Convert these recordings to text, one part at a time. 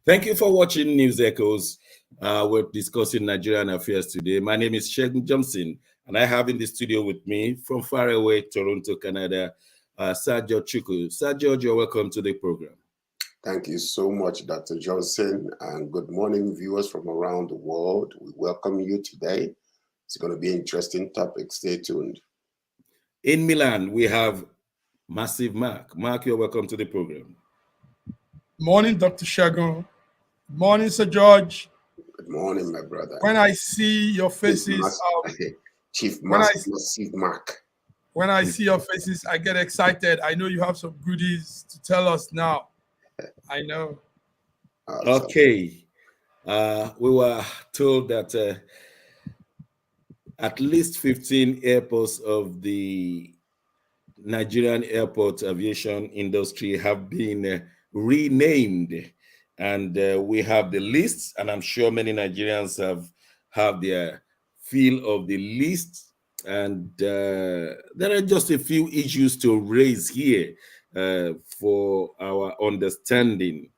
Thank you for watching News Echoes. We're discussing Nigerian affairs today. My name is Shegun Johnson, and I have in the studio with me from far away, Toronto, Canada, Sir George Atiku. Sir George, you're welcome to the program. Thank you so much, Dr. Johnson, and good morning, viewers from around the world. We welcome you today. It's going to be an interesting topic. Stay tuned. In Milan, we have Massive Mark. Mark, you're welcome to the program. Morning, Dr. Shagun. Morning, Sir George. Good morning, my brother. When I see your faces, Chief Massive Mark. When I see your faces, I get excited. I know you have some goodies to tell us now. I know. Okay. We were told that at least 15 airports of the Nigerian airport aviation industry have been renamed, and we have the list, and I'm sure many Nigerians have their feel of the list, and there are just a few issues to raise here for our understanding.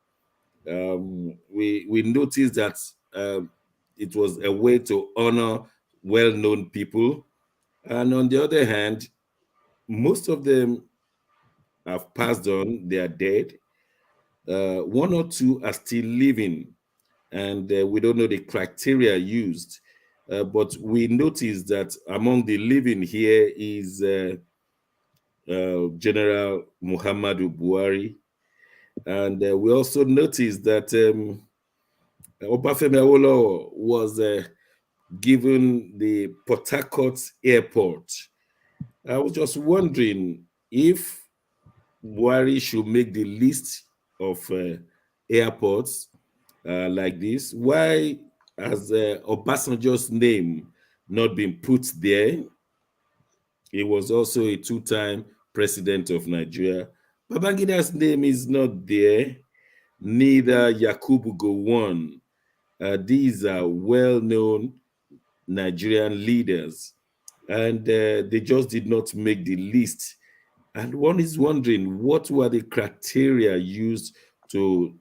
We noticed that it was a way to honor well-known people, and on the other hand, most of them have passed on, they are dead. One or two are still living, and we don't know the criteria used. But we noticed that among the living here is General Muhammadu Buhari. And we also noticed that Obafemi Awolowo was given the Port Harcourt airport. I was just wondering if Buhari should make the list of airports like this. Why has Obasanjo's name not been put there? He was also a two-time president of Nigeria. Babangida's name is not there. Neither Yakubu Gowon. These are well-known Nigerian leaders, and they just did not make the list. And one is wondering, what were the criteria used to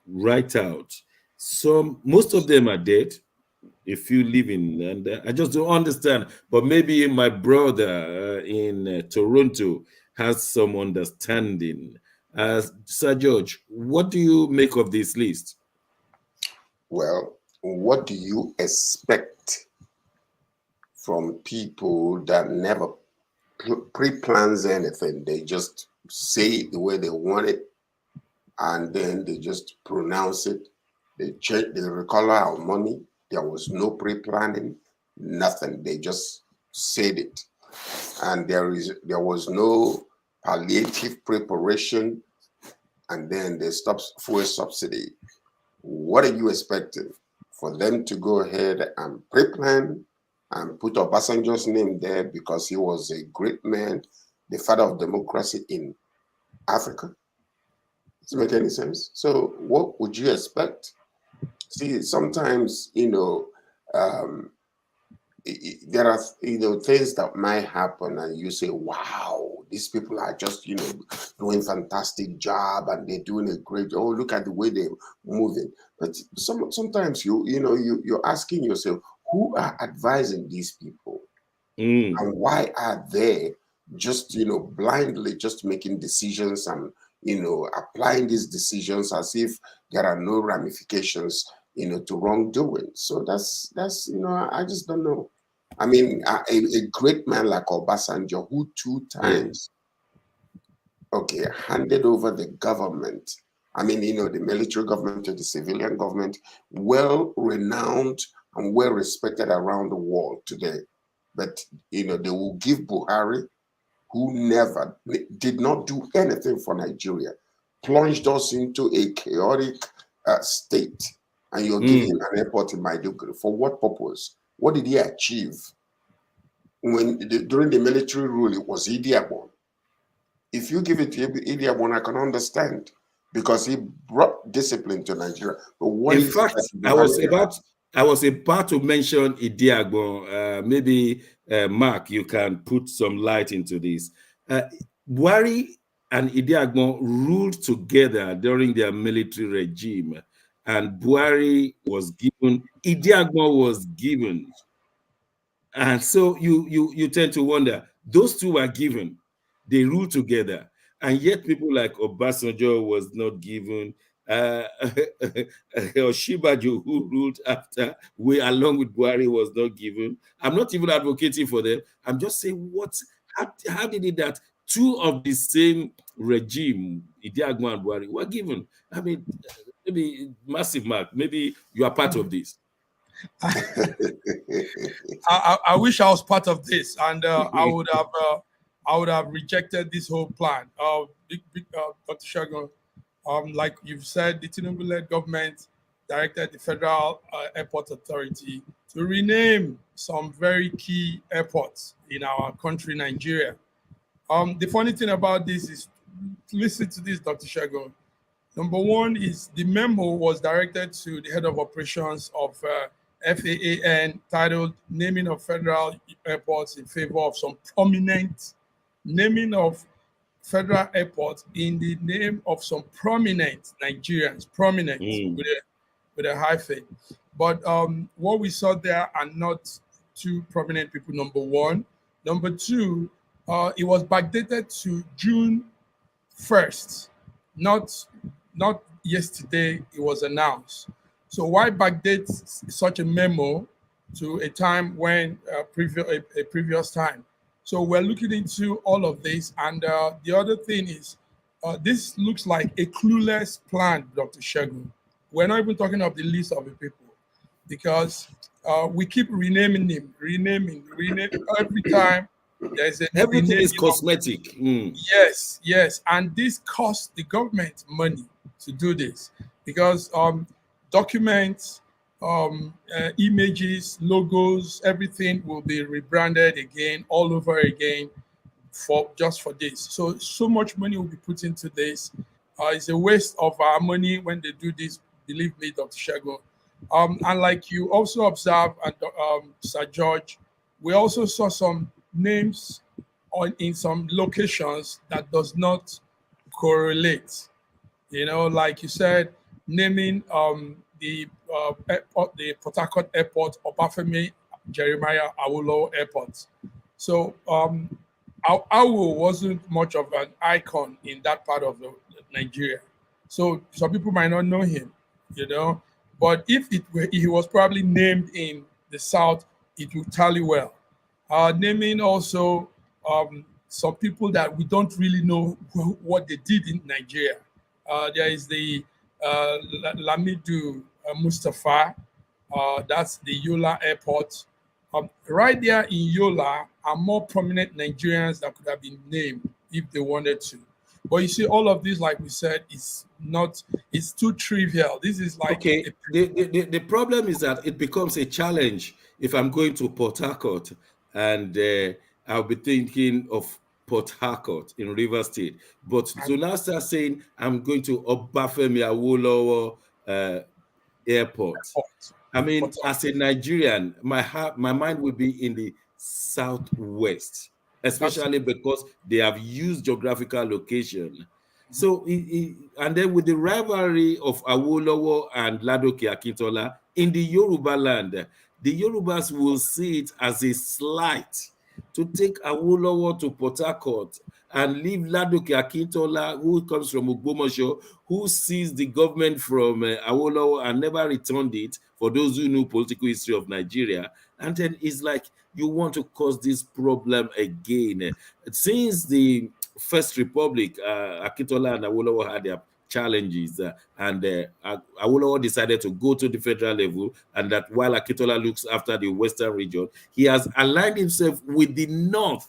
write out? Most of them are dead, a few living, and I just don't understand. But maybe my brother in Toronto has some understanding. Sir George, what do you make of this list? Well, what do you expect from people that never pre-plans anything? They just say it the way they want it, and then they just pronounce it. They recolor our money. There was no pre-planning, nothing. They just said it, and there was no palliative preparation, and then they stopped fuel subsidy. What are you expecting? For them to go ahead and pre-plan and put Obasanjo's name there because he was a great man, the father of democracy in Africa? Doesn't make any sense. So what would you expect? See, sometimes, there are, things that might happen and you say, wow, these people are just, doing fantastic job and they're doing a great job. Oh, look at the way they're moving. But sometimes you're asking yourself, who are advising these people? And why are they just, blindly just making decisions and, applying these decisions as if there are no ramifications, to wrongdoing? So that's I just don't know. I mean, a great man like Obasanjo, who two times, handed over the government. I mean, the military government to the civilian government, well renowned and well respected around the world today. But, they will give Buhari, who did not do anything for Nigeria, plunged us into a chaotic state. And you're giving him an airport in Maiduguri. For what purpose? What did he achieve? During the military rule, it was Idi Amin. If you give it to Idi Amin, I can understand, because he brought discipline to Nigeria. But in fact, I was about to mention Idi Amin. Maybe Mark, you can put some light into this. Buhari and Idi Amin ruled together during their military regime, and Buhari was given, Idiagmo was given. And so you tend to wonder, those two were given, they rule together, and yet people like Obasanjo was not given, or Shibaju, who ruled after, we along with Buhari, was not given. I'm not even advocating for them. I'm just saying, how did it that two of the same regime, Idiagmo and Buhari, were given? I mean, maybe massive mark. Maybe you are part of this. I wish I was part of this, and I would have rejected this whole plan. Dr. Shagun, like you've said, the Tinubu-led government directed the Federal Airport Authority to rename some very key airports in our country, Nigeria. The funny thing about this is, listen to this, Dr. Shagun. Number one is the memo was directed to the head of operations of FAAN, titled Naming of Federal Airports in Favor of Some Prominent, naming of federal airports in the name of some prominent Nigerians, prominent with a hyphen. But what we saw there are not two prominent people, number one. Number two, it was backdated to June 1st, not yesterday it was announced. So why backdate such a memo to a time when a previous time? So we're looking into all of this, and the other thing is, this looks like a clueless plan, Dr. Shagun. We're not even talking of the list of the people, because we keep renaming every time. There's a Everything is cosmetic. Yes, and this costs the government money to do this, because documents, images, logos, everything will be rebranded again, all over again, for this. So much money will be put into this. It's a waste of our money when they do this. Believe me, Dr. Shagun. And like you also observed, Sir George, we also saw some names in some locations that does not correlate. You know, like you said, naming the Port Harcourt Airport, Obafemi Jeremiah Awolowo Airport. So Awo wasn't much of an icon in that part of Nigeria. So some people might not know him, you know. But if he was probably named in the south, it would tally well. Naming also some people that we don't really know what they did in Nigeria. There is the Lamidu Mustafa, that's the Yola Airport. Right there in Yola are more prominent Nigerians that could have been named if they wanted to. But you see, all of this, like we said, it's too trivial. This is like... Okay, the problem is that it becomes a challenge if I'm going to Port Harcourt, and I'll be thinking of Port Harcourt in River State. But to now start saying I'm going to Obafemi Awolowo Airport, I mean, as a Nigerian, my mind will be in the southwest, especially because they have used geographical location. So, and then with the rivalry of Awolowo and Ladoke Akintola in the Yoruba land, the Yorubas will see it as a slight to take Awolowo to Port Harcourt and leave Ladoke Akintola, who comes from Ogbomoso, who seized the government from Awolowo and never returned it, for those who know political history of Nigeria. And then it's like, you want to cause this problem again. Since the First Republic, Akintola and Awolowo had their challenges, and Awolowo decided to go to the federal level, and that while Akintola looks after the western region, he has aligned himself with the north.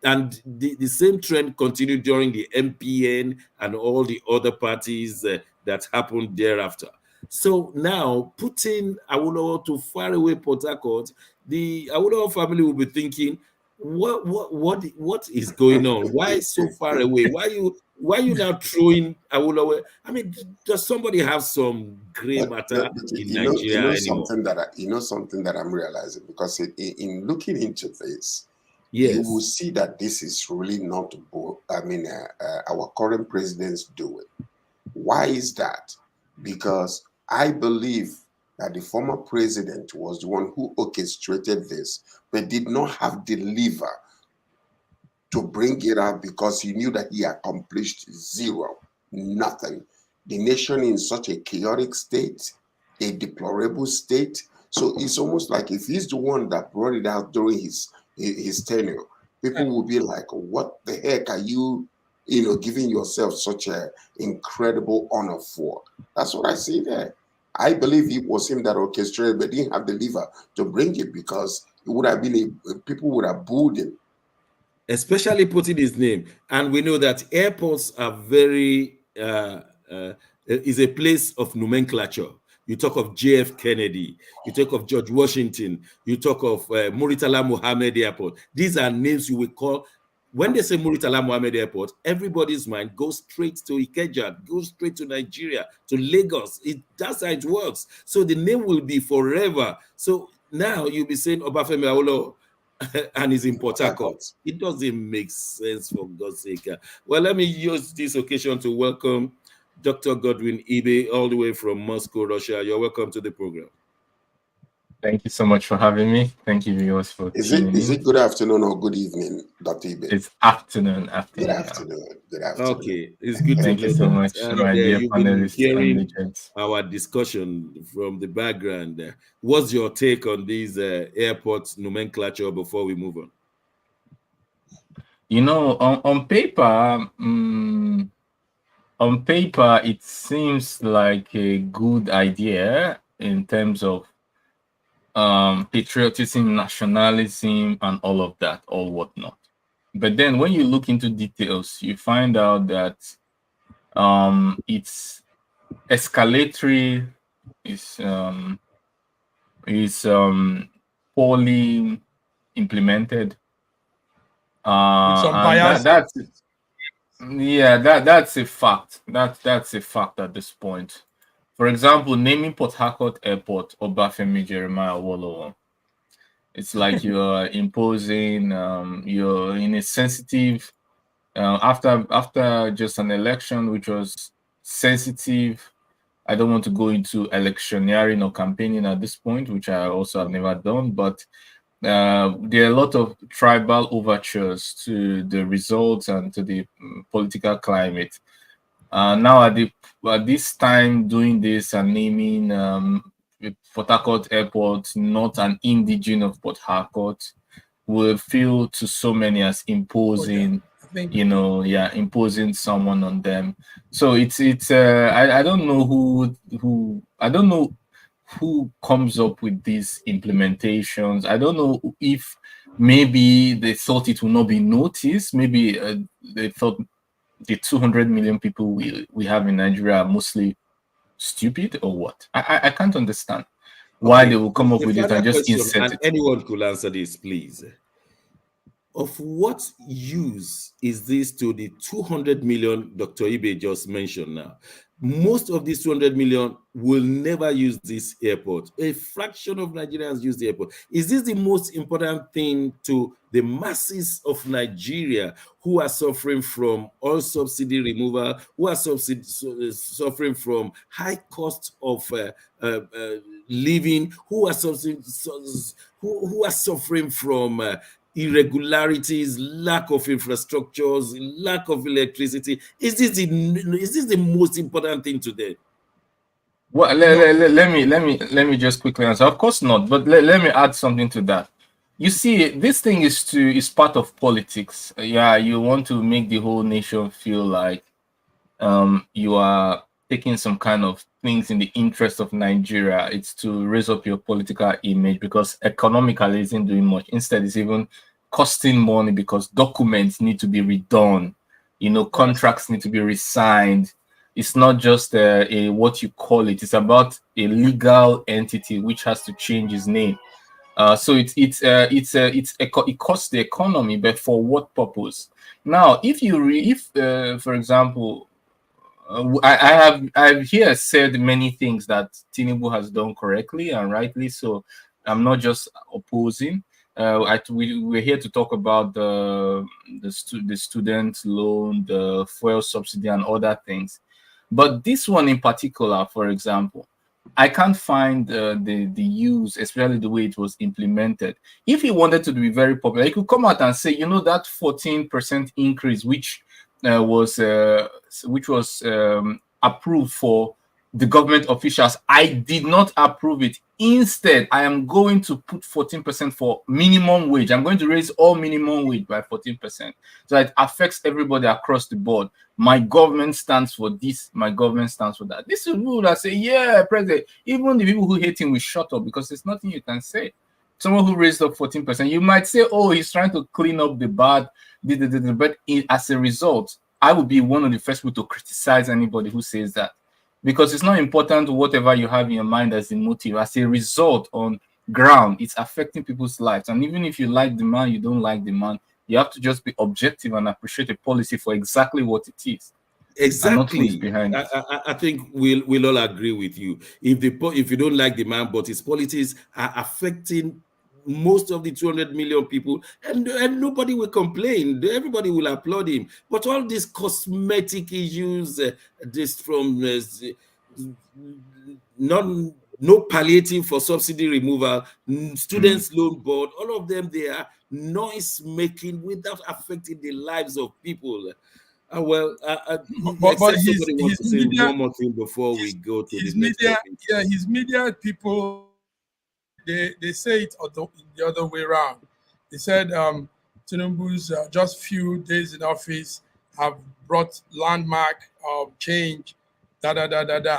And the same trend continued during the MPN and all the other parties that happened thereafter. So now, putting Awolowo to faraway Port Harcourt, the Awolowo family will be thinking, what is going on? Why so far away? Why you now throwing Awolowo? I mean, does somebody have some gray matter in Nigeria anymore? Something that I'm realizing, because in looking into this, yes, you will see that this is really not our current president's doing. Why is that? Because I believe that the former president was the one who orchestrated this, but did not have the lever to bring it out because he knew that he accomplished zero, nothing. The nation in such a chaotic state, a deplorable state. So it's almost like if he's the one that brought it out during his tenure, people will be like, "What the heck are you, giving yourself such a incredible honor for?" That's what I see there. I believe it was him that orchestrated, but didn't have the lever to bring it because it would have been people would have booed him. Especially putting his name. And we know that airports are very, is a place of nomenclature. You talk of JF Kennedy, you talk of George Washington, you talk of Muritala Mohammed Airport. These are names you will call. When they say Muritala Mohammed Airport, everybody's mind goes straight to Ikeja, goes straight to Nigeria, to Lagos. That's how it works. So the name will be forever. So now you'll be saying Obafemi Awolowo, and he's in Port Harcourt. It doesn't make sense, for God's sake. Well, let me use this occasion to welcome Dr. Godwin Ibe, all the way from Moscow, Russia. You're welcome to the program. Thank you so much for having me. Thank you, viewers, for tuning in. Is it good afternoon or good evening, Dr. Ibe? It's afternoon. Good afternoon. Good afternoon. Okay, it's good Thank to you know so that. much, And my dear you've been panelists and hearing legends. our discussion from the background. What's your take on these airport nomenclature before we move on? On paper, it seems like a good idea in terms of patriotism, nationalism, and all of that, or whatnot. But then when you look into details, you find out that it's escalatory, is poorly implemented. And that's a fact. That's a fact at this point. For example, naming Port Harcourt Airport Obafemi Jeremiah Awolowo. It's like you're imposing. You're in a sensitive. After just an election, which was sensitive. I don't want to go into electioneering or campaigning at this point, which I also have never done, but there are a lot of tribal overtures to the results and to the political climate. Now at this time, doing this and naming Port Harcourt Airport not an indigene of Port Harcourt will feel to so many as imposing. Imposing someone on them. So it's I don't know who comes up with these implementations. I don't know if maybe they thought it will not be noticed. Maybe they thought the 200 million people we have in Nigeria are mostly stupid or what. I can't understand why they will come up with it and just insert it. Anyone could answer this, please. Of what use is this to the 200 million Dr. Ibe just mentioned now? Most of these 200 million will never use this airport. A fraction of Nigerians use the airport. Is this the most important thing to the masses of Nigeria who are suffering from oil subsidy removal, who are suffering from high cost of living, who are suffering from irregularities, lack of infrastructures, lack of electricity? Is this the most important thing today? Well, let me just quickly answer. Of course not, but let me add something to that. You see, this thing is part of politics. Yeah, you want to make the whole nation feel like you are taking some kind of things in the interest of Nigeria. It's to raise up your political image because economically it isn't doing much. Instead, it's even costing money because documents need to be redone. Contracts need to be re-signed. It's not just a what you call it. It's about a legal entity which has to change its name. So it costs the economy, but for what purpose? Now, for example, I've here said many things that Tinubu has done correctly and rightly. So I'm not just opposing. We're here to talk about the student loan, the fuel subsidy, and other things. But this one in particular, for example, I can't find the use, especially the way it was implemented. If he wanted to be very popular, he could come out and say, you know, that 14% increase, which was approved for the government officials, I did not approve it. Instead, I am going to put 14% for minimum wage. I'm going to raise all minimum wage by 14%. So it affects everybody across the board. My government stands for this, my government stands for that. This is people that say, yeah, president. Even the people who hate him will shut up because there's nothing you can say. Someone who raised up 14%, you might say, oh, he's trying to clean up the bad, but as a result, I would be one of the first people to criticize anybody who says that. Because it's not important whatever you have in your mind as the motive. As a result, on ground, it's affecting people's lives. And even if you like the man, you don't like the man, you have to just be objective and appreciate a policy for exactly what it is. And not who is Exactly. behind it. I think we'll all agree with you. If you don't like the man, but his policies are affecting most of the 200 million people, and nobody will complain. Everybody will applaud him. But all these cosmetic issues, this from non no palliative for subsidy removal, students loan board, all of them, they are noise making without affecting the lives of people. But Except somebody wants to say media, one more thing before we go to the his next media, topic. yeah, his media people, they say it the other way around. They said Tinubu's just few days in office have brought landmark change, da da da da da.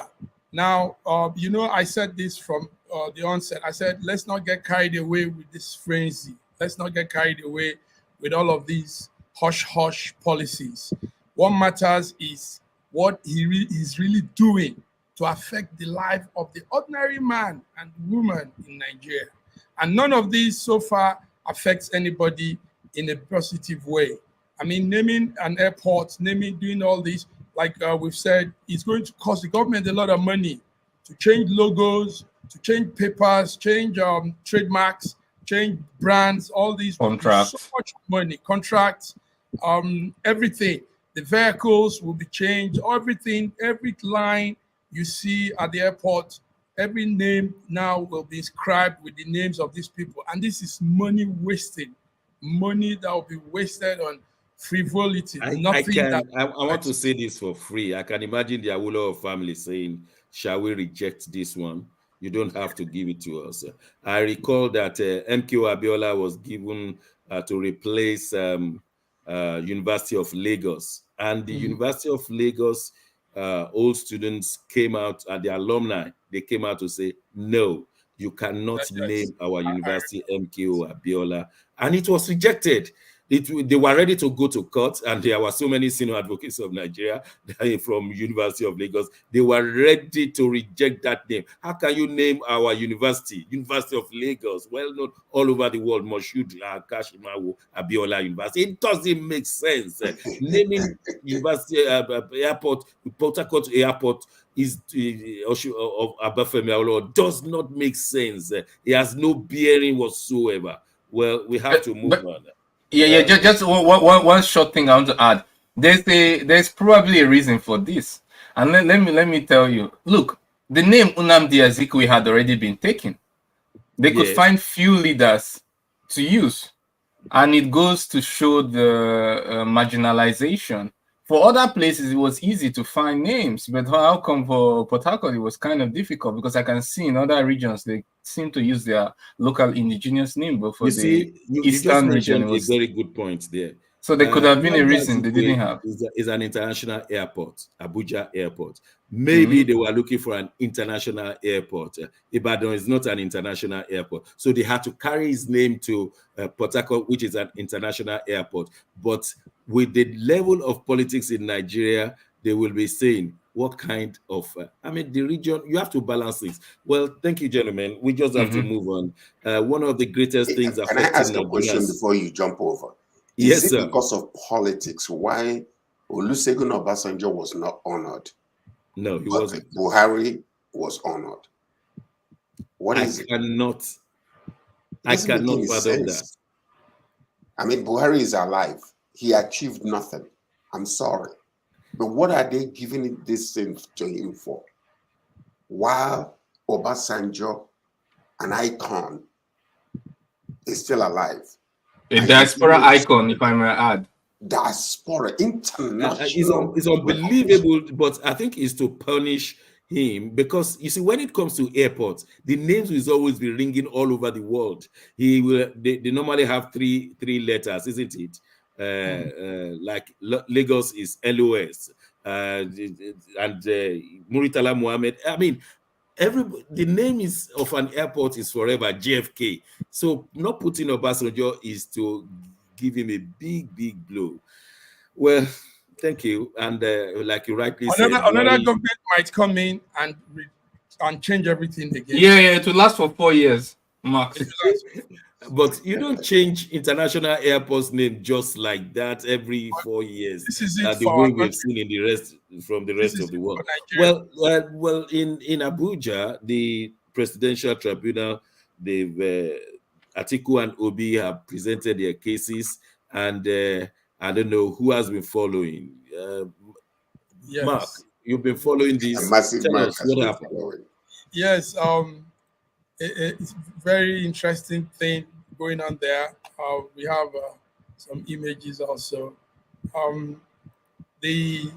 Now, I said this from the onset. I said, let's not get carried away with this frenzy. Let's not get carried away with all of these hush hush policies. What matters is what is really doing to affect the life of the ordinary man and woman in Nigeria. And none of these so far affects anybody in a positive way. I mean, naming an airport, doing all this, like we've said, it's going to cost the government a lot of money to change logos, to change papers, change trademarks, change brands. All these will be so Contracts. much money, contracts, everything. The vehicles will be changed, everything, every line you see at the airport, every name now will be inscribed with the names of these people. And this is money wasted, money that will be wasted on frivolity, nothing that I want to affects. say this for free. I can imagine the Awolowo family saying, shall we reject this one? You don't have to give it to us. I recall that MQ Abiola was given to replace University of Lagos. And the University of Lagos old students came out, the alumni, they came out to say, no, you cannot Yes, name our I university MKO Abiola. And it was rejected. They were ready to go to court, and there were so many senior advocates of Nigeria from University of Lagos. They were ready to reject that name. How can you name our university, University of Lagos, well known all over the world, Moshood Kashimawo Abiola University? It doesn't make sense. Naming University Airport, Port Harcourt Airport is of Abafemi Awolowo does not make sense. It has no bearing whatsoever. Well, we have to move But on. yeah, just one short thing I want to add. There's probably a reason for this. And let me tell you. Look, the name Nnamdi Azikiwe had already been taken. They could Yes. find few leaders to use. And it goes to show the marginalization. For other places, it was easy to find names, but how come for Port Harcourt it was kind of difficult? Because I can see in other regions they seem to use their local indigenous name, but for You the see, you just eastern region, mentioned it a was very good point there. so there could have been a Nnamdi reason they didn't Azikiwe have. is an international airport, Abuja Airport. Maybe Mm-hmm. they were looking for an international airport. Ibadan is not an international airport. So they had to carry his name to Port Harcourt, which is an international airport. But with the level of politics in Nigeria, they will be saying, what kind of, the region, you have to balance things. Well, thank you, gentlemen. We just have to Mm-hmm. move on. One of the greatest things Can I affecting ask a question Nigerians. before you jump over? Is Yes, it sir. because of politics why Olusegun Obasanjo was not honored, No, he but wasn't. Buhari was honored? What I is it? cannot It I doesn't make cannot any fathom that. sense. I mean, Buhari is alive. He achieved nothing. I'm sorry. But what are they giving this thing to him for? While Obasanjo, an icon, is still alive. A diaspora icon, if I may add. Diaspora, international. It's unbelievable, but I think it's to punish him because you see, when it comes to airports, the names will always be ringing all over the world. They normally have three letters, isn't it? Like Lagos is LOS, and Muritala Mohammed. I mean, the name is of an airport is forever JFK. So not putting Obasanjo is to give him a big blow. Well, thank you. And like you rightly said, another government might come in and change everything again. Yeah, it will last for 4 years, max. But you don't change international airports name just like that every 4 years. This is it the for way we've seen in the rest of the world. Well, in Abuja, the Presidential Tribunal, they've Atiku and Obi have presented their cases, and I don't know who has been following. Yes. Mark, you've been following this. Tell us what happened. Yes, it's very interesting thing going on there. We have some images also. The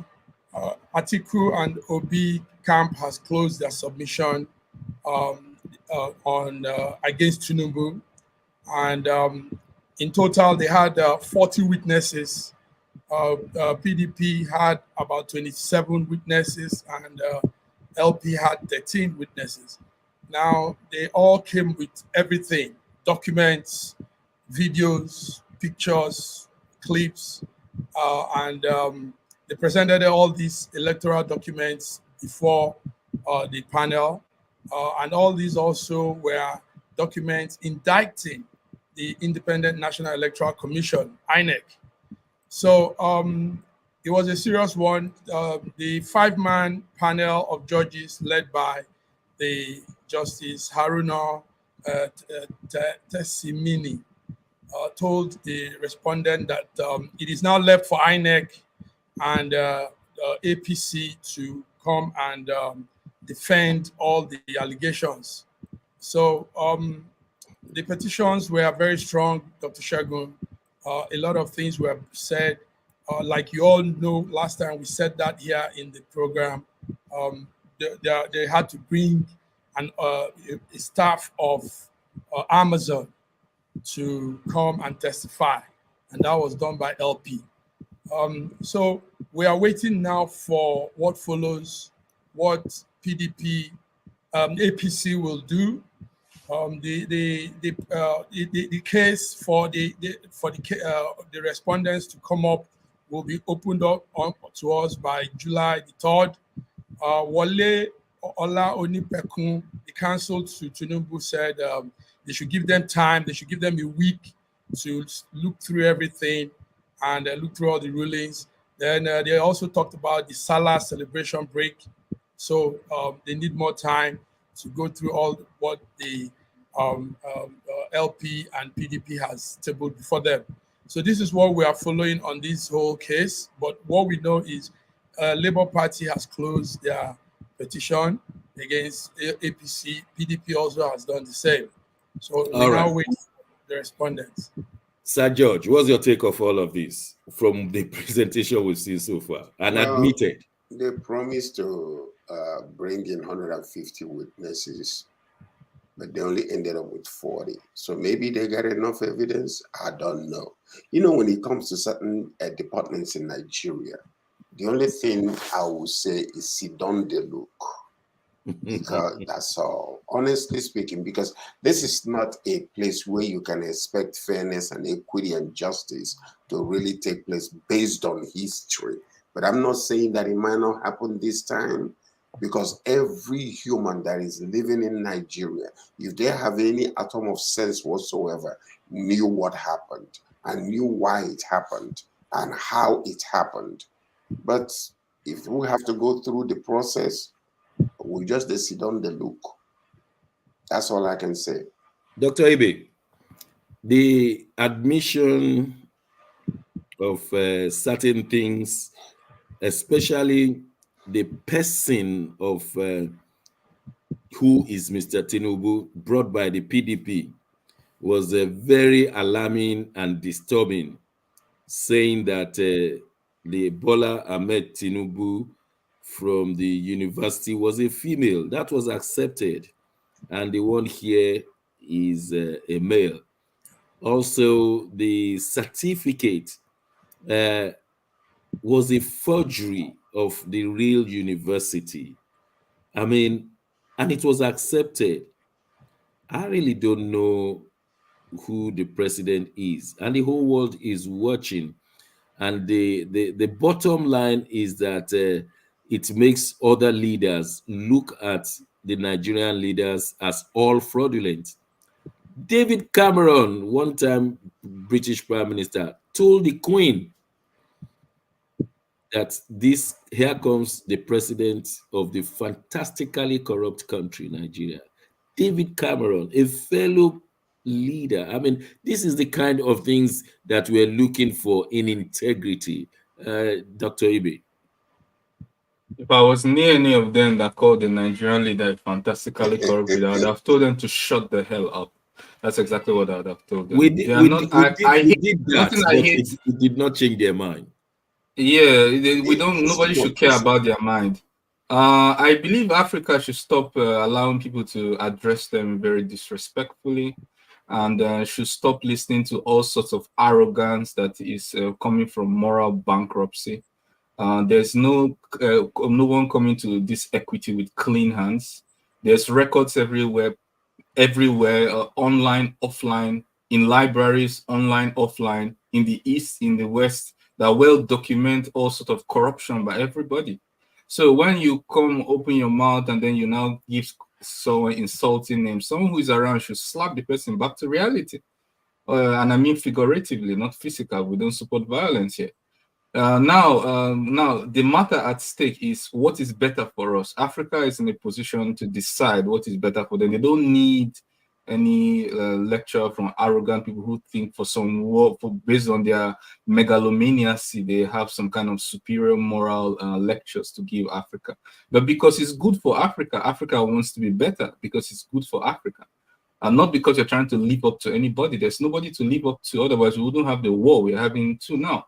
Atiku and Obi camp has closed their submission on against Tinubu, and in total they had 40 witnesses. PDP had about 27 witnesses, and LP had 13 witnesses. Now, they all came with everything: documents, videos, pictures, clips, and they presented all these electoral documents before the panel. And all these also were documents indicting the Independent National Electoral Commission, INEC. So it was a serious one. The 5-man panel of judges led by the Justice Haruna Tessimini told the respondent that it is now left for INEC and APC to come and defend all the allegations. So the petitions were very strong, Dr. Shagun. A lot of things were said. Like you all know, last time we said that here in the program, they had to bring a staff of Amazon to come and testify, and that was done by LP. So we are waiting now for what follows, what PDP, APC will do. The case for the respondents to come up will be opened up to us by July the 3rd. Wale Ola Onipekun, the counsel to Tinubu, said they should give them time. They should give them a week to look through everything and look through all the rulings. Then they also talked about the Salah celebration break. So they need more time to go through all what the LP and PDP has tabled before them. So this is what we are following on this whole case. But what we know is Labour Party has closed their petition against APC. PDP also has done the same. So we now wait for the respondents. Sir George, what's your take of all of this from the presentation we've seen so far and admitted? They promised to bring in 150 witnesses, but they only ended up with 40. So maybe they got enough evidence. I don't know. You know, when it comes to certain departments in Nigeria, the only thing I would say is sit down the look. Because that's all. Honestly speaking, because this is not a place where you can expect fairness and equity and justice to really take place based on history. But I'm not saying that it might not happen this time, because every human that is living in Nigeria, if they have any atom of sense whatsoever, knew what happened and knew why it happened and how it happened. But if we have to go through the process, we just sit on the look. That's all I can say. Dr. Ibe, the admission of certain things, especially the person of who is Mr. Tinubu, brought by the PDP, was very alarming and disturbing, saying that the Bola Ahmed Tinubu from the university was a female. That was accepted. And the one here is a male. Also, the certificate was a forgery of the real university. I mean, and it was accepted. I really don't know who the president is, and the whole world is watching. And the bottom line is that it makes other leaders look at the Nigerian leaders as all fraudulent. David Cameron, one time British Prime Minister, told the Queen that this here comes the president of the fantastically corrupt country, Nigeria. David Cameron, a fellow leader. I mean, this is the kind of things that we're looking for in integrity. Dr. Ibe. If I was near any of them that called the Nigerian leader fantastically corrupt, I would have told them to shut the hell up. That's exactly what I would have told them. We did, They are not. I we hate did that, nothing. I but hate. it did not change their mind. Yeah, we don't. It's Nobody should care about their mind. I believe Africa should stop allowing people to address them very disrespectfully, and should stop listening to all sorts of arrogance that is coming from moral bankruptcy. There's no one coming to this equity with clean hands. There's records everywhere, online, offline, in libraries, online, offline, in the East, in the West, that will document all sort of corruption by everybody. So when you come open your mouth and then you now give someone insulting name, someone who is around should slap the person back to reality. And I mean figuratively, not physical. We don't support violence here. Now, the matter at stake is what is better for us. Africa is in a position to decide what is better for them. They don't need any lecture from arrogant people who think for some based on their megalomaniacy, they have some kind of superior moral lectures to give Africa. But because it's good for Africa, Africa wants to be better because it's good for Africa. And not because you're trying to live up to anybody. There's nobody to live up to. Otherwise, we wouldn't have the war we're having too now.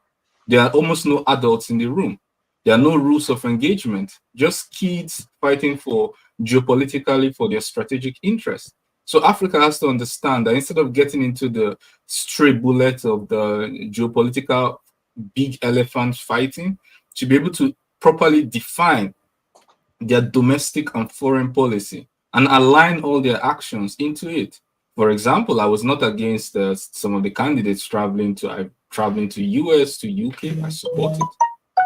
There are almost no adults in the room. There are no rules of engagement, just kids fighting for geopolitically for their strategic interests. So Africa has to understand that instead of getting into the stray bullets of the geopolitical big elephant fighting, to be able to properly define their domestic and foreign policy and align all their actions into it. For example, I was not against some of the candidates traveling to US, to UK. I support it.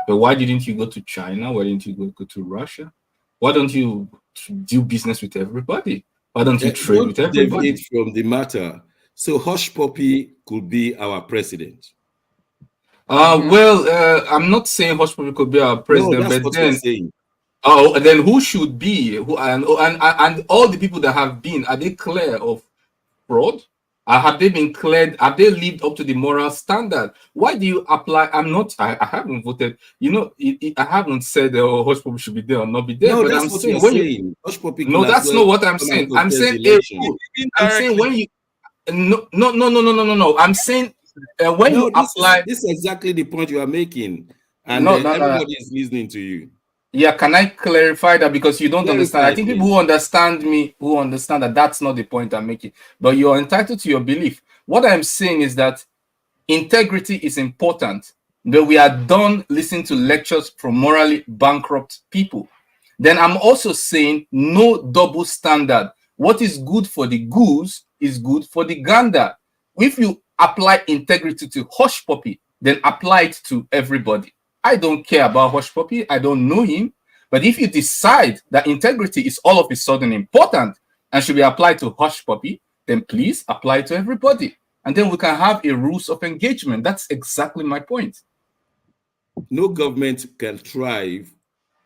But why didn't you go to China? Why didn't you go to Russia? Why don't you do business with everybody? Why don't you trade with everybody? Deviate from the matter. So Hush Puppy could be our president. Well, I'm not saying Hush Puppy could be our president, no, that's but what then you're saying. Oh, then who should be? Who and all the people that have been, are they clear of fraud? Have they been cleared? Have they lived up to the moral standard? Why do you apply? I haven't voted. I haven't said Hush Puppy should be there or not be there. No, but that's I'm what saying you're saying. Hush Puppy no, that's not what I'm saying. I'm saying a rule. I'm saying when you no. I'm saying when you apply. This is exactly the point you are making, and No. everybody is listening to you. Yeah, can I clarify that because you don't understand? I think people who understand me who understand that that's not the point I'm making. But you're entitled to your belief. What I'm saying is that integrity is important, but we are done listening to lectures from morally bankrupt people. Then I'm also saying no double standard. What is good for the goose is good for the gander. If you apply integrity to Hush Puppy, then apply it to everybody. I don't care about Hush Puppy. I don't know him. But if you decide that integrity is all of a sudden important and should be applied to Hush Puppy, then please apply it to everybody. And then we can have a rules of engagement. That's exactly my point. No government can thrive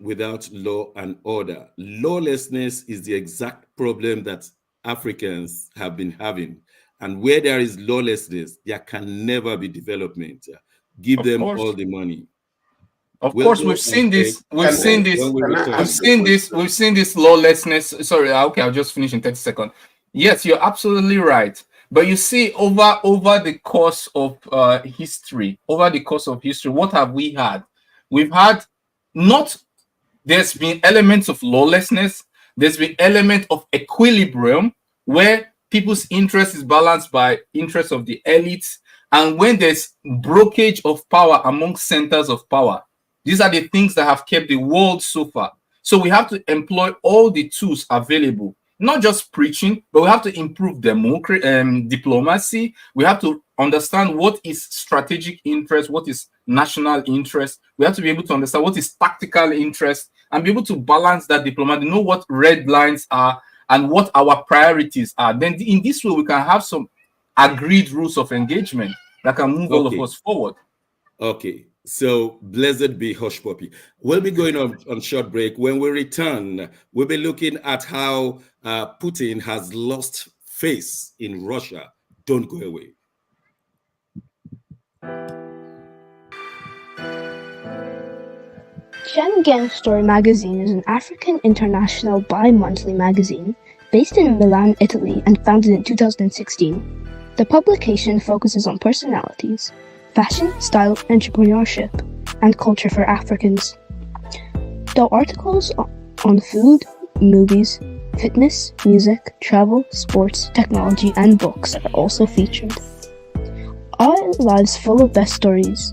without law and order. Lawlessness is the exact problem that Africans have been having. And where there is lawlessness, there can never be development. Give them all the money. Of We'll course, go we've on seen break, this. We've and seen then this. when we Can I return, We've ask a seen this. question? We've seen this lawlessness. Sorry, okay, I'll just finish in 30 seconds. Yes, you're absolutely right. But you see, over the course of history, what have we had? We've had not. There's been elements of lawlessness. There's been element of equilibrium where people's interest is balanced by interest of the elites, and when there's brokerage of power among centers of power. These are the things that have kept the world so far. So we have to employ all the tools available, not just preaching, but we have to improve diplomacy. We have to understand what is strategic interest, what is national interest. We have to be able to understand what is tactical interest and be able to balance that diplomacy, know what red lines are and what our priorities are. Then in this way, we can have some agreed rules of engagement that can move all of okay, us forward. okay. So blessed be Hush Puppy. We'll be going on short break. When we return, we'll be looking at how Putin has lost face in Russia. Don't go away. Schengen Story magazine is an African international bi-monthly magazine based in Milan, Italy, and founded in 2016. The publication focuses on personalities, fashion, style, entrepreneurship, and culture for Africans. Though articles on food, movies, fitness, music, travel, sports, technology, and books are also featured. Our lives full of best stories.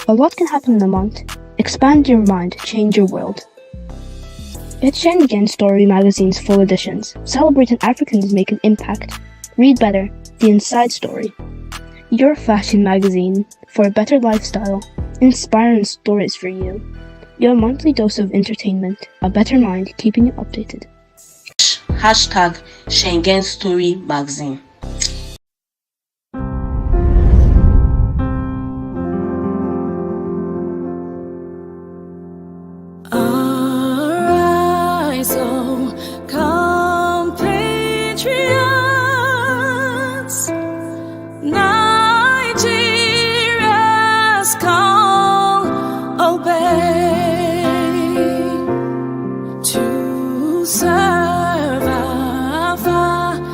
A lot can happen in a month. Expand your mind, change your world. Get Schengen Story magazine's full editions. Celebrating Africans make an impact. Read better, the inside story. Your fashion magazine for a better lifestyle. Inspiring stories for you. Your monthly dose of entertainment. A better mind keeping you updated. Hashtag Schengen Story magazine. Arise, oh, compatriots, Nigeria's call, obey, to serve our fatherland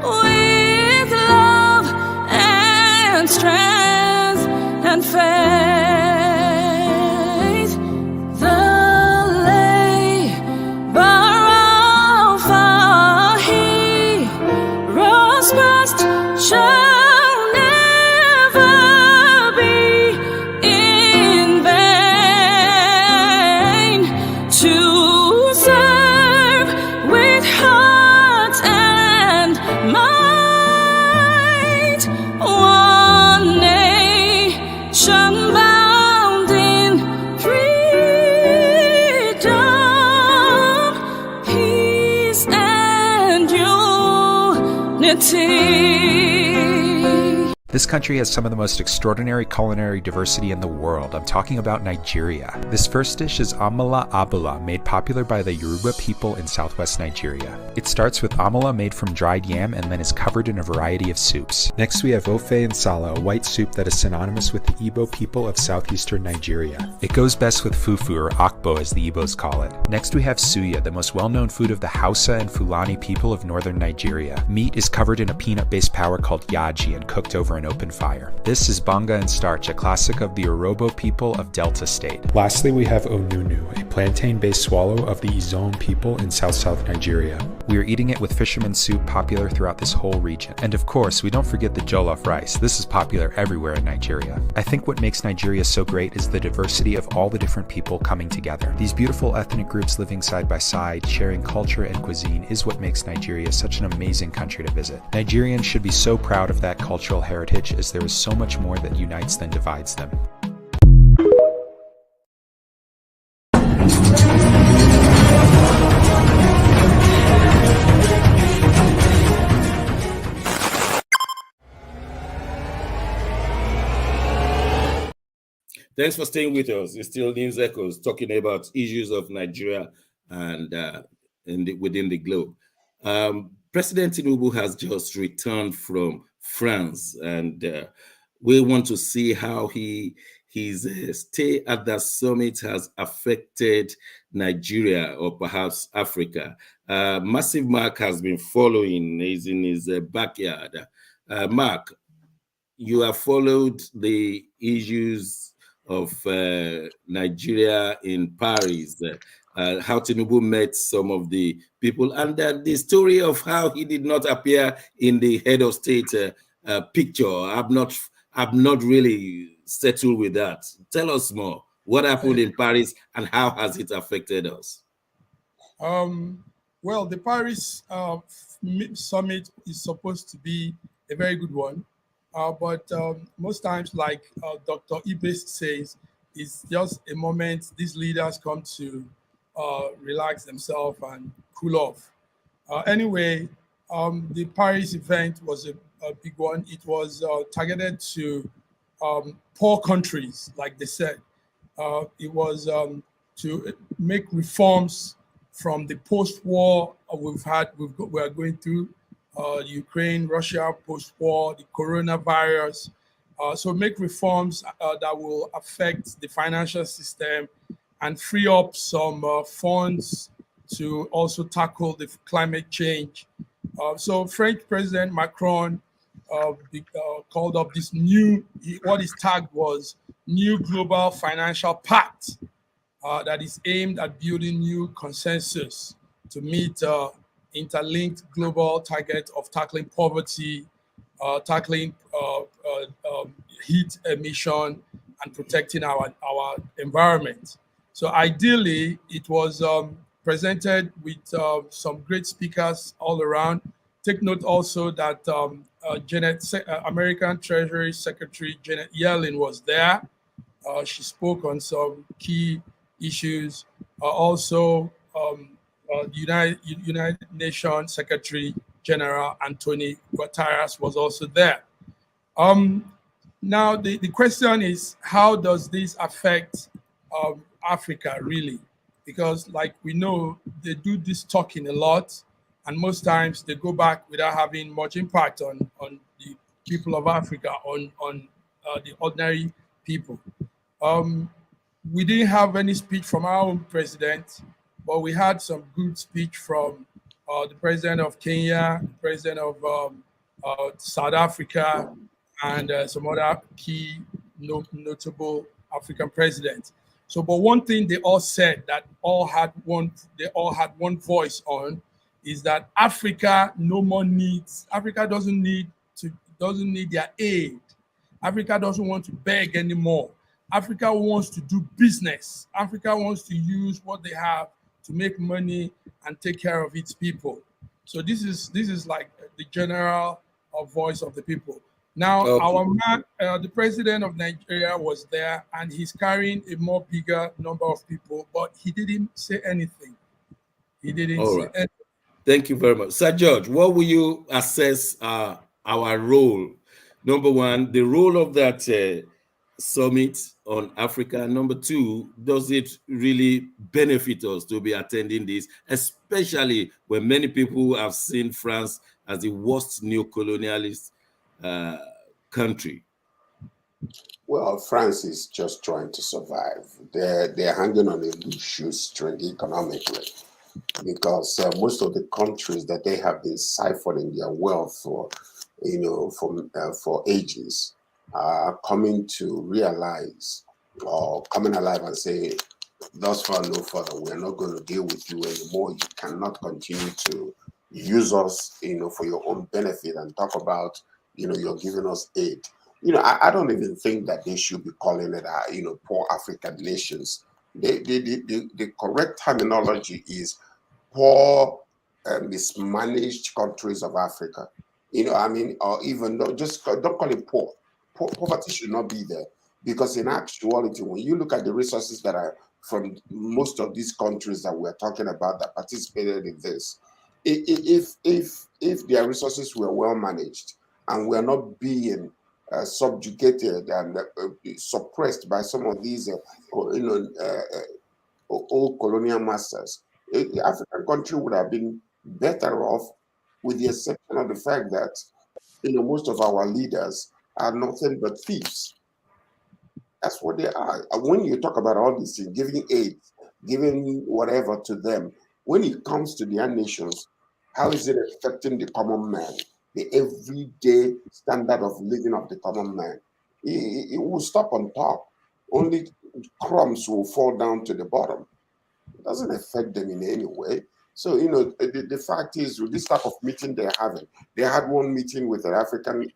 with love and strength and faith. The labor of our heroes past shall never be in vain. To serve with heart and might, one nation bound in freedom, peace and unity. This country has some of the most extraordinary culinary diversity in the world. I'm talking about Nigeria. This first dish is amala abula, made popular by the Yoruba people in southwest Nigeria. It starts with amala made from dried yam and then is covered in a variety of soups. Next we have ofe and sala, a white soup that is synonymous with the Igbo people of southeastern Nigeria. It goes best with fufu, or akbo as the Igbos call it. Next we have suya, the most well-known food of the Hausa and Fulani people of northern Nigeria. Meat is covered in a peanut-based powder called yaji and cooked over an open fire. This is banga and starch, a classic of the Urhobo people of Delta State. Lastly, we have onunu, a plantain-based swallow of the Izon people in South Nigeria. We are eating it with fisherman soup, popular throughout this whole region. And of course, we don't forget the jollof rice. This is popular everywhere in Nigeria. I think what makes Nigeria so great is the diversity of all the different people coming together. These beautiful ethnic groups living side by side, sharing culture and cuisine is what makes Nigeria such an amazing country to visit. Nigerians should be so proud of that cultural heritage, as there is so much more that unites than divides them. Thanks for staying with us. It's still News Echoes talking about issues of Nigeria and within the globe. President Tinubu has just returned from France, and we want to see how his stay at that summit has affected Nigeria or perhaps Africa. Massive Mark has been following. He's in his backyard. Mark, you have followed the issues of Nigeria in Paris, how Tinubu met some of the people, and the story of how he did not appear in the head of state picture. I've not really settled with that. Tell us more. What happened in Paris, and how has it affected us? Well, the Paris summit is supposed to be a very good one. But most times, like Dr. Ibis says, it's just a moment these leaders come to relax themselves and cool off. Anyway, the Paris event was a big one. It was targeted to poor countries, like they said. It was to make reforms from the post-war we are going through. Ukraine, Russia, post-war, the coronavirus. So make reforms that will affect the financial system and free up some funds to also tackle the climate change. So French President Macron called up this what his tag was, New Global Financial Pact that is aimed at building new consensus to meet interlinked global target of tackling poverty, tackling heat emission, and protecting our environment. So ideally, it was presented with some great speakers all around. Take note also that American Treasury Secretary Janet Yellen was there. She spoke on some key issues. Also, United Nations Secretary General Antonio Guterres was also there. Now, the question is, how does this affect Africa really? Because like we know, they do this talking a lot, and most times they go back without having much impact on the people of Africa, on the ordinary people. We didn't have any speech from our own president, but we had some good speech from the president of Kenya, the president of South Africa, and some other key notable African presidents. So, but one thing they all said that they all had one voice on is that Africa doesn't need their aid. Africa doesn't want to beg anymore. Africa wants to do business. Africa wants to use what they have to make money and take care of its people. So this is like the general voice of the people. Now, our man, the president of Nigeria was there, and he's carrying a more bigger number of people, but he didn't say anything. He didn't say anything. Thank you very much. Sir George, what will you assess our role? Number one, the role of that summit on Africa. Number two, does it really benefit us to be attending this, especially when many people have seen France as the worst neo-colonialist country? Well, France is just trying to survive. They're hanging on a loose shoestring economically, because most of the countries that they have been siphoning their wealth for ages are coming to realize, or coming alive and say, thus far no further, we're not going to deal with you anymore. You cannot continue to use us, for your own benefit and talk about, you're giving us aid. I don't even think that they should be calling it, poor African nations. The correct terminology is poor, mismanaged countries of Africa. Or even don't call it poor. Poverty should not be there, because in actuality, when you look at the resources that are from most of these countries that we're talking about that participated in this, if their resources were well managed and were not being subjugated and suppressed by some of these old colonial masters, the African country would have been better off, with the exception of the fact that most of our leaders are nothing but thieves. That's what they are. When you talk about all these things, giving aid, giving whatever to them, when it comes to their nations, how is it affecting the common man, the everyday standard of living of the common man? It will stop on top. Only crumbs will fall down to the bottom. It doesn't affect them in any way. So, the fact is, with this type of meeting they're having, they had one meeting with the African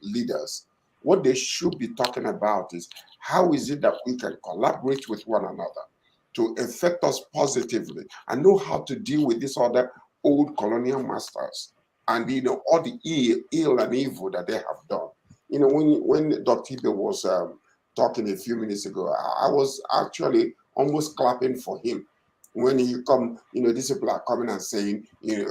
leaders. What they should be talking about is how is it that we can collaborate with one another to affect us positively and know how to deal with these other old colonial masters and all the ill and evil that they have done. When Dr. Ibe was talking a few minutes ago, I was actually almost clapping for him. When he come, these people are coming and saying, a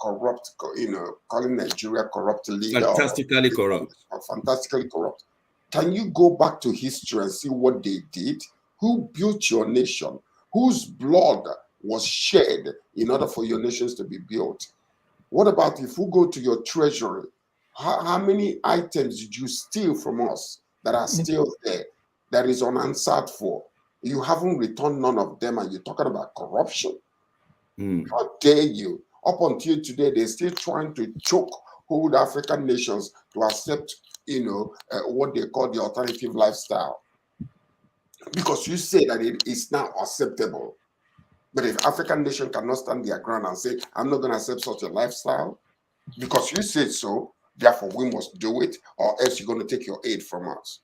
corrupt, calling Nigeria corrupt leader. Fantastically corrupt. Fantastically corrupt. Can you go back to history and see what they did? Who built your nation? Whose blood was shed in order for your nations to be built? What about if we go to your treasury? How many items did you steal from us that are still there, that is unanswered for? You haven't returned none of them, and you're talking about corruption? How dare you? Up until today, they're still trying to choke hold African nations to accept, what they call the alternative lifestyle. Because you say that it is now acceptable. But if African nation cannot stand their ground and say, I'm not going to accept such a lifestyle, because you said so, therefore we must do it, or else you're going to take your aid from us.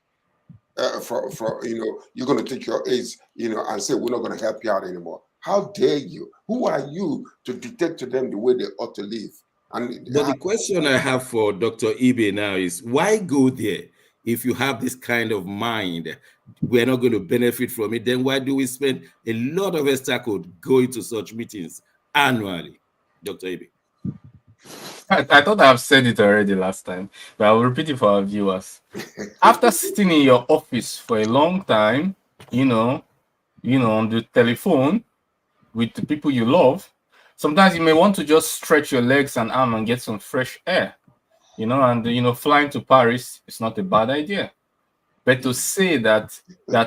You're going to take your aids, and say we're not going to help you out anymore. How dare you? Who are you to dictate to them the way they ought to live? But the question I have for Dr. Ibe now is, why go there? If you have this kind of mind, we're not going to benefit from it, then why do we spend a lot of extra code going to such meetings annually, Dr. Ibe? I thought I've said it already last time, but I'll repeat it for our viewers. After sitting in your office for a long time, on the telephone with the people you love, sometimes you may want to just stretch your legs and arm and get some fresh air, and flying to Paris is not a bad idea. But to say that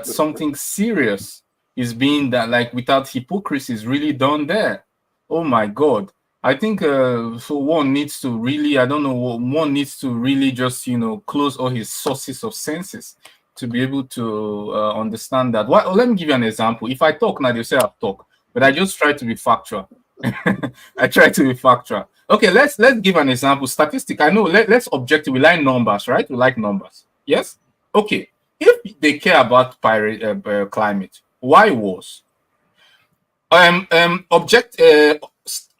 something serious is being done, like without hypocrisy, is really done there. Oh my God. I think one needs to really, one needs to really just, close all his sources of senses to be able to understand that. Well, let me give you an example. If I talk now, they say I've talked, but I just try to be factual. I try to be factual. Okay, let's give an example. Statistic. I know. Let's objective. We like numbers, right? We like numbers. Yes. Okay. If they care about climate, why was?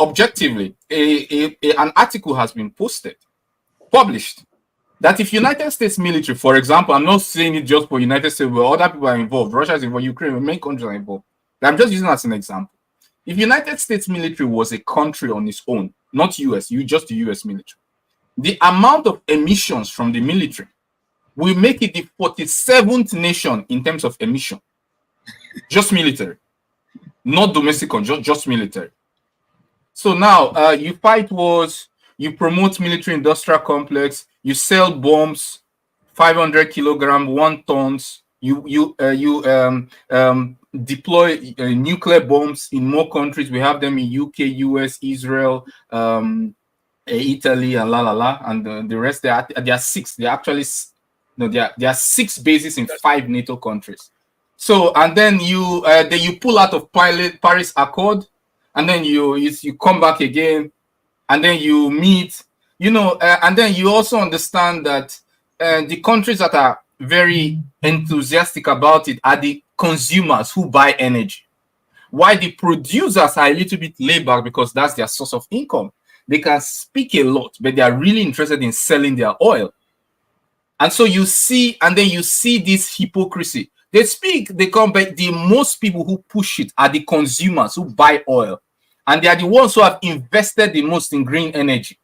Objectively, an article has been published, that if United States military, for example, I'm not saying it just for United States, but other people are involved. Russia is involved, Ukraine, many countries are involved. I'm just using that as an example. If United States military was a country on its own, not US, just the US military, the amount of emissions from the military will make it the 47th nation in terms of emission. Just military. Not domestic, just military. So now you fight wars, you promote military industrial complex, you sell bombs, 500 kilogram, 1 tons. You deploy nuclear bombs in more countries. We have them in UK, US, Israel, Italy, and and the rest. There are 6. They actually there are 6 bases in 5 NATO countries. So, and then you pull out of Paris Accord, and then you come back again, and then you meet, and then you also understand that the countries that are very enthusiastic about it are the consumers who buy energy. Why the producers are a little bit laid back, because that's their source of income. They can speak a lot, but they are really interested in selling their oil. And so you see this hypocrisy. They speak, they come back. The most people who push it are the consumers who buy oil. And they are the ones who have invested the most in green energy.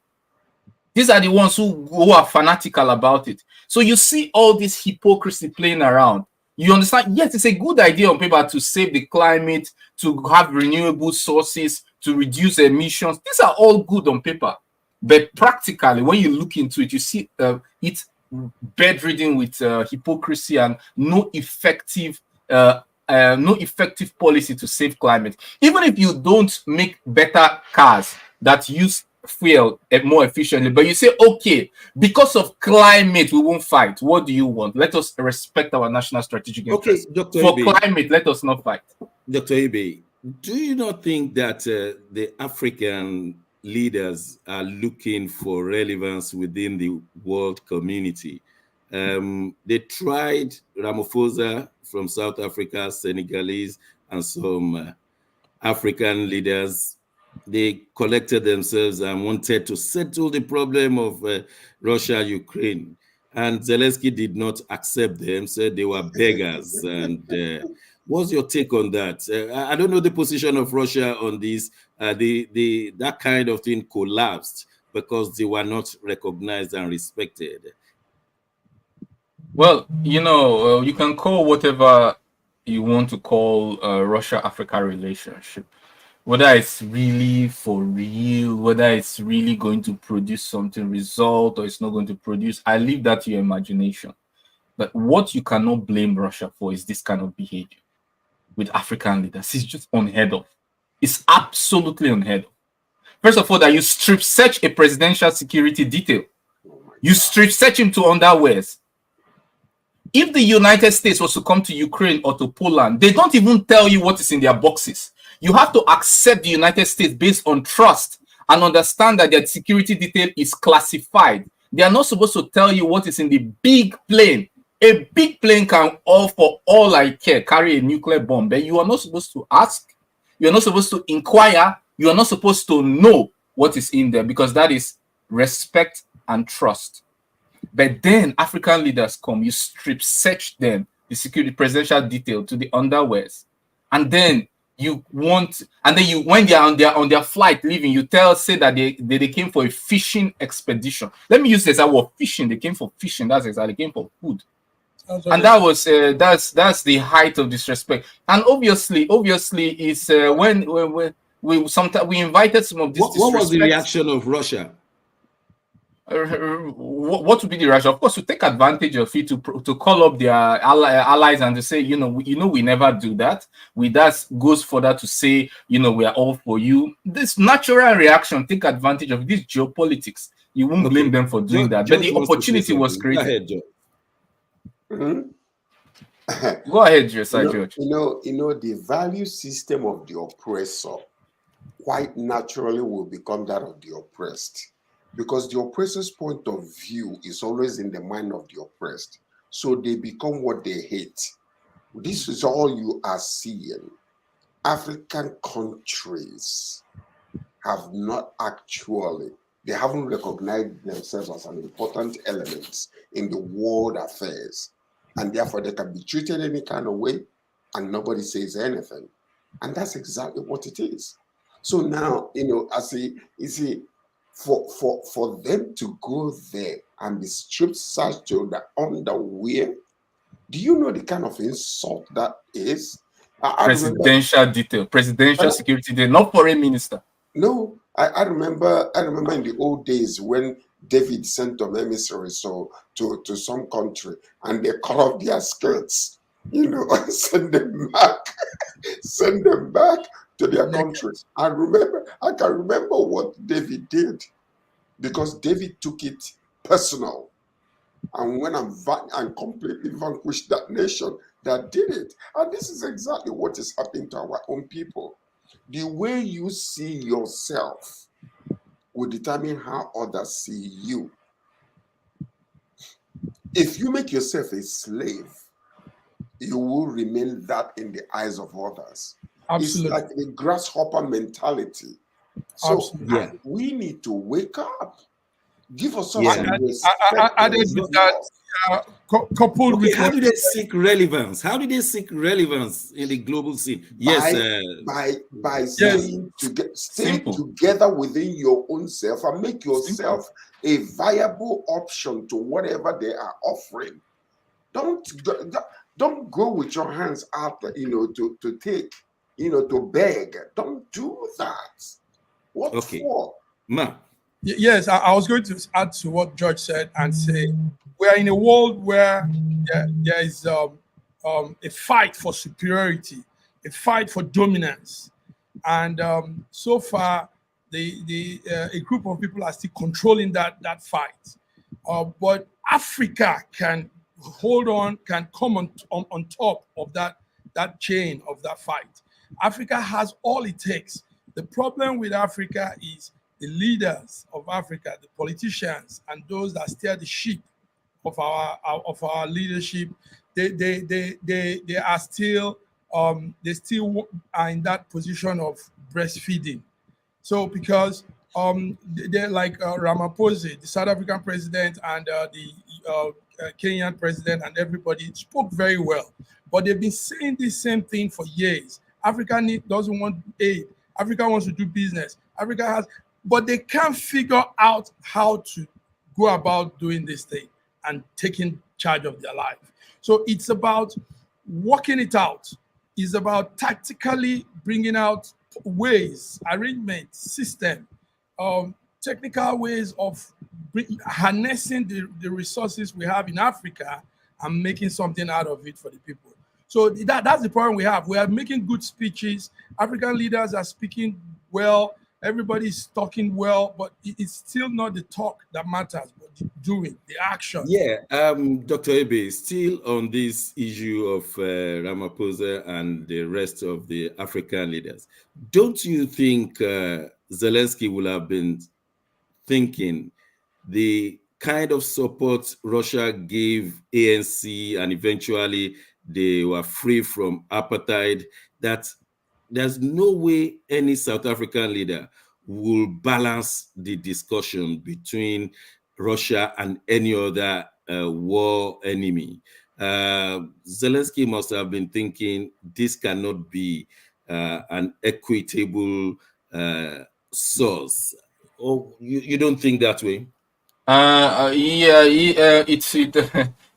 These are the ones who are fanatical about it. So you see all this hypocrisy playing around. You understand? Yes, it's a good idea on paper to save the climate, to have renewable sources, to reduce emissions. These are all good on paper. But practically, when you look into it, you see it bedridden with hypocrisy and no effective policy to save climate. Even if you don't make better cars that use fuel more efficiently, but you say, okay, because of climate, we won't fight. What do you want? Let us respect our national strategic interests. Dr. For Ibe, climate, let us not fight. Dr. Ibe, do you not think that the African leaders are looking for relevance within the world community? They tried Ramaphosa from South Africa, Senegalese, and some African leaders. They collected themselves and wanted to settle the problem of Russia, Ukraine. And Zelensky did not accept them, said they were beggars. And what's your take on that? I don't know the position of Russia on this. That kind of thing collapsed because they were not recognized and respected. Well, you can call whatever you want to call Russia-Africa relationship. Whether it's really for real, whether it's really going to produce something result or it's not going to produce, I leave that to your imagination. But what you cannot blame Russia for is this kind of behavior with African leaders. It's just unheard of. It's absolutely unheard of. First of all, that you strip search a presidential security detail. You strip search him to underwears. If the United States was to come to Ukraine or to Poland, they don't even tell you what is in their boxes. You have to accept the United States based on trust and understand that their security detail is classified. They are not supposed to tell you what is in the big plane. A big plane can, for all I care, carry a nuclear bomb. But you are not supposed to ask. You are not supposed to inquire. You are not supposed to know what is in there because that is respect and trust. But then African leaders come, you strip search them, the security presidential detail to the underwears, and then when they're on their flight leaving, you say that they came for a fishing expedition. Let me use this word fishing. They came for fishing. That's exactly, they came for food. And that was that's the height of disrespect. And obviously is when we invited some of this. What was the reaction of Russia? What would be the reaction? Of course, to take advantage of it to call up their allies and to say, we never do that. That goes further to say, we are all for you. This natural reaction, take advantage of this geopolitics. You won't blame them for doing that, but the opportunity was created. Go ahead, George. Go ahead, George. The value system of the oppressor quite naturally will become that of the oppressed. Because the oppressor's point of view is always in the mind of the oppressed. So they become what they hate. This is all you are seeing. African countries have not they haven't recognized themselves as an important element in the world affairs. And therefore they can be treated any kind of way and nobody says anything. And that's exactly what it is. So now, for them to go there and be stripped searched to the underwear, do you know the kind of insult that is? Presidential security detail, not foreign minister. No, I remember in the old days when David sent them emissaries to some country and they cut off their skirts, send them back to their countries. I can remember what David did because David took it personal and went and completely vanquished that nation that did it. And this is exactly what is happening to our own people. The way you see yourself will determine how others see you. If you make yourself a slave, you will remain that in the eyes of others. Absolutely. It's like the grasshopper mentality. So we need to wake up. Give us some respect. Coupled with how do they seek relevance? How do they seek relevance in the global scene? Yes, by saying stay together within your own self and make yourself a viable option to whatever they are offering. Don't go with your hands out, to take, to beg. Don't do that. What for? Ma, Yes, I was going to add to what George said and say we are in a world where there is a fight for superiority, a fight for dominance, and so far a group of people are still controlling that fight. But Africa can hold on, can come on top of that chain of that fight. Africa has all it takes. The problem with Africa is the leaders of Africa, the politicians, and those that steer the ship of our leadership. They are still they still are in that position of breastfeeding. So because they're like Ramaphosa, the South African president, and the Kenyan president, and everybody spoke very well, but they've been saying the same thing for years. Africa doesn't want aid. Africa wants to do business. Africa has, but they can't figure out how to go about doing this thing and taking charge of their life. So it's about working it out. It's about tactically bringing out ways, arrangement, system, technical ways of harnessing the resources we have in Africa and making something out of it for the people. So that's the problem we have. We are making good speeches. African leaders are speaking well. Everybody's talking well, but it's still not the talk that matters, but the doing, the action. Yeah, Dr. Ebe, still on this issue of Ramaphosa and the rest of the African leaders, don't you think Zelensky will have been thinking the kind of support Russia gave ANC and eventually they were free from apartheid, that there's no way any South African leader will balance the discussion between Russia and any other war enemy? Zelensky must have been thinking this cannot be an equitable source. Or you don't think that way?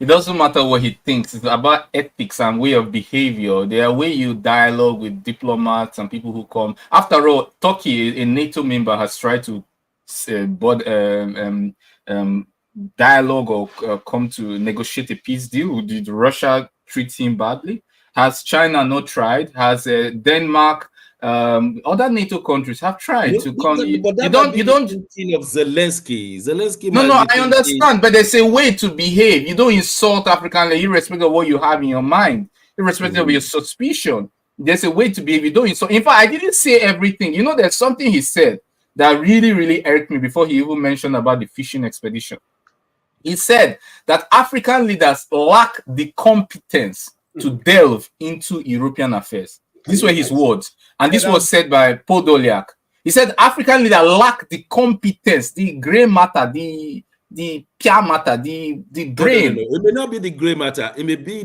It doesn't matter what he thinks. It's about ethics and way of behavior. There are way you dialogue with diplomats and people who come. After all, Turkey, a NATO member, has tried to dialogue or come to negotiate a peace deal. Did Russia treat him badly? Has China not tried? Has Denmark? Other NATO countries have tried to come. You don't thinking of Zelensky. No, I understand, but there's a way to behave. You don't insult African, irrespective of what you have in your mind, irrespective of your suspicion. There's a way to behave. You don't insult. In fact, I didn't say everything. You know, there's something he said that really, really irked me before he even mentioned about the fishing expedition. He said that African leaders lack the competence to delve into European affairs. These were his words. And this was said by Podolyak. He said African leaders lack the competence, the gray matter, the pure matter, the brain. No. It may not be the gray matter. It may be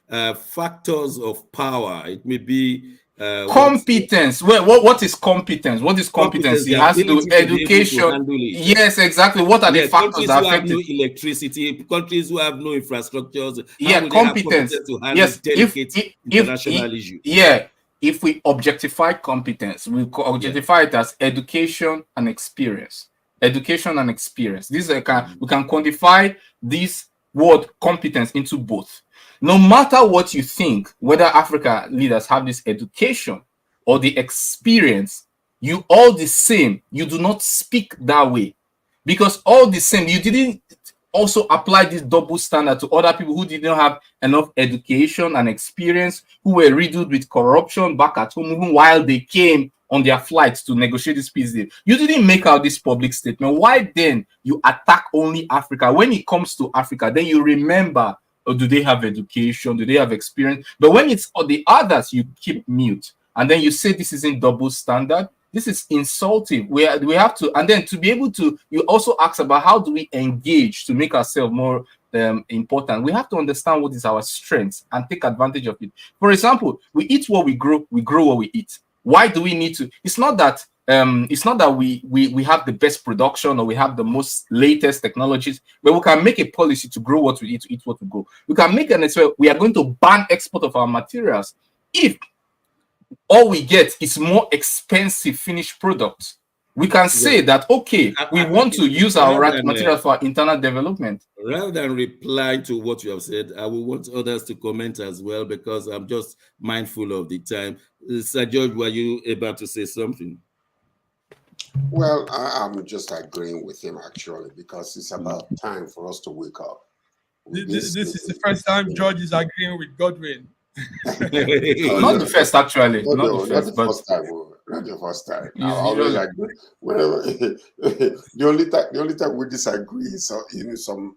the factors of power. It may be competence. What is competence? What is competence? It has to do education. Yes, exactly. What are the factors that affect no electricity? Countries who have no infrastructures. Yeah, competence. To handle delicate international issues. Yeah. If we objectify competence, we objectify it as education and experience. Education and experience. We can quantify this word competence into both. No matter what you think, whether Africa leaders have this education or the experience, you all the same, you do not speak that way. Because all the same, you didn't also apply this double standard to other people who didn't have enough education and experience, who were riddled with corruption back at home, even while they came on their flights to negotiate this peace deal. You didn't make out this public statement. Why then you attack only Africa? When it comes to Africa, then you remember, or do they have education? Do they have experience? But when it's the others, you keep mute. And then you say this isn't double standard. This is insulting. We have to, and then to be able to, you also ask about how do we engage to make ourselves more important. We have to understand what is our strengths and take advantage of it. For example, we eat what we grow what we eat. Why do we need to? It's not that we have the best production or we have the most latest technologies, but we can make a policy to grow what we eat, to eat what we grow. We can make an expert. We are going to ban export of our materials if all we get is more expensive finished products. We can say that, okay, we want to use our material for internal development. Rather than reply to what you have said, I will want others to comment as well, because I'm just mindful of the time. Sir George, were you about to say something? Well, I'm just agreeing with him, actually, because it's about time for us to wake up. This is the first time George is agreeing with Godwin. Not the first, actually. Not the first time. Not the first time. I always agree. Whenever the only time we disagree is in some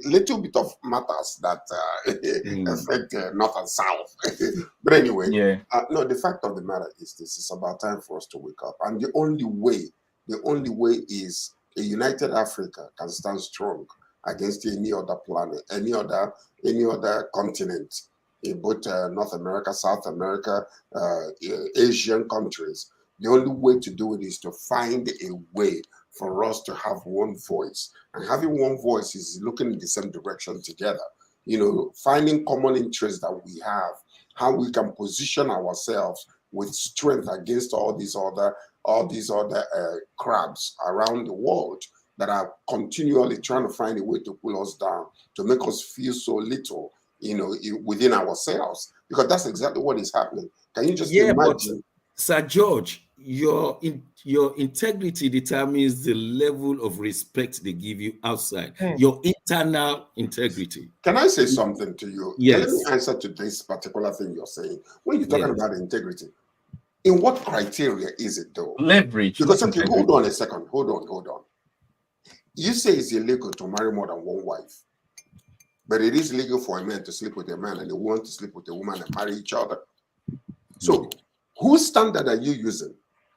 little bit of matters that affect north and south. But anyway, no. The fact of the matter is, this is about time for us to wake up, and the only way is a united Africa can stand strong against any other planet, any other continent, in both North America, South America, Asian countries. The only way to do it is to find a way for us to have one voice. And having one voice is looking in the same direction together. Finding common interests that we have, how we can position ourselves with strength against all these other crabs around the world that are continually trying to find a way to pull us down, to make us feel so little, within ourselves, because that's exactly what is happening. Can you just imagine? But, Sir George, your integrity determines the level of respect they give you outside. Your internal integrity. Can I say something to you? Yes. Let me answer to this particular thing you're saying. When you're talking about integrity, in what criteria is it though? Leverage. Because hold on a second. Hold on. You say it's illegal to marry more than one wife, but it is legal for a man to sleep with a man and a woman to sleep with a woman and marry each other. So, whose standard are you using?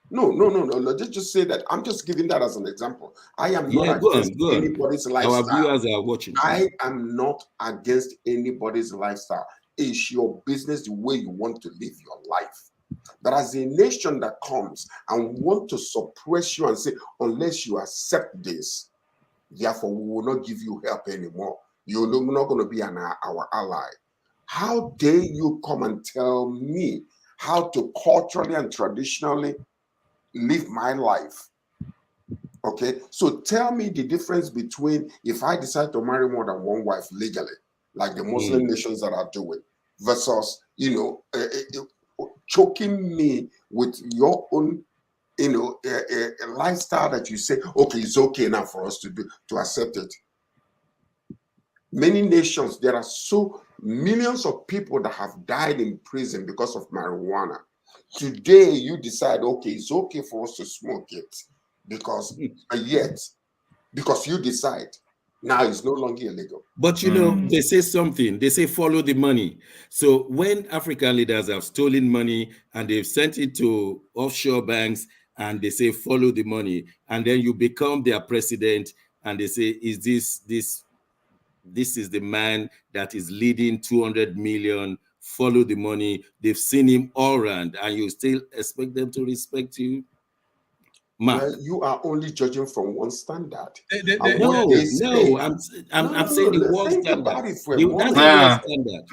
No. Let's just say that. I'm just giving that as an example. I am not against anybody's lifestyle. Our viewers are watching. I am not against anybody's lifestyle. It's your business, the way you want to live your life. But as a nation that comes and want to suppress you and say, unless you accept this, therefore we will not give you help anymore. You're not going to be our ally. How dare you come and tell me how to culturally and traditionally live my life? Okay, so tell me the difference between if I decide to marry more than one wife legally, like the Muslim nations that are doing, versus, choking me with your own, a lifestyle that you say, okay, it's okay now for us to accept it. Many nations, there are so millions of people that have died in prison because of marijuana. Today, you decide, okay, it's okay for us to smoke it because you decide now it's no longer illegal. But they say something. They say follow the money. So when African leaders have stolen money and they've sent it to offshore banks and they say follow the money, and then you become their president and they say, is this is the man that is leading 200 million, follow the money. They've seen him all around, and you still expect them to respect you? Well, you are only judging from one standard. No, I'm saying the world standard.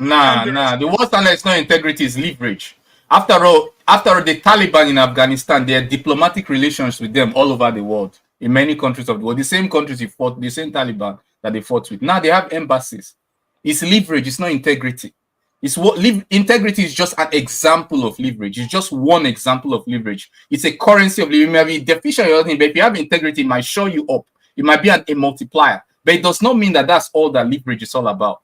Nah. The world standard is not integrity, it's leverage. After all, the Taliban in Afghanistan, there are diplomatic relations with them all over the world, in many countries of the world. The same countries you fought, the same Taliban that they fought with. Now they have embassies. It's leverage, it's not integrity. Integrity is just an example of leverage. It's just one example of leverage. It's a currency of leverage. It may be deficient, but if you have integrity, it might show you up. It might be a multiplier, but it does not mean that that's all that leverage is all about.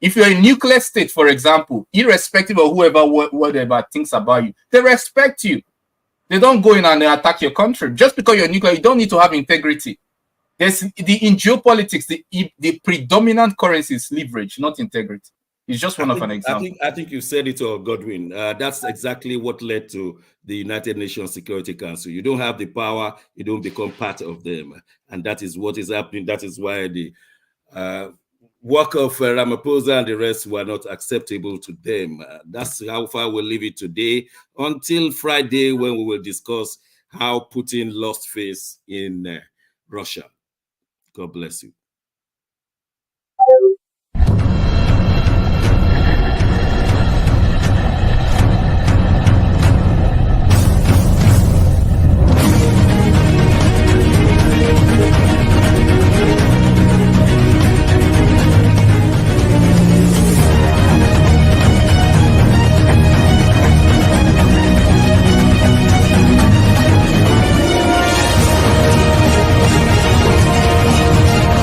If you're a nuclear state, for example, irrespective of whatever thinks about you, they respect you. They don't go in and attack your country. Just because you're nuclear, you don't need to have integrity. In geopolitics, the predominant currency is leverage, not integrity. It's just one of an example. I think you said it all, Godwin. That's exactly what led to the United Nations Security Council. You don't have the power, you don't become part of them. And that is what is happening. That is why the work of Ramaphosa and the rest were not acceptable to them. That's how far we'll leave it today, until Friday, when we will discuss how Putin lost face in Russia. God bless you.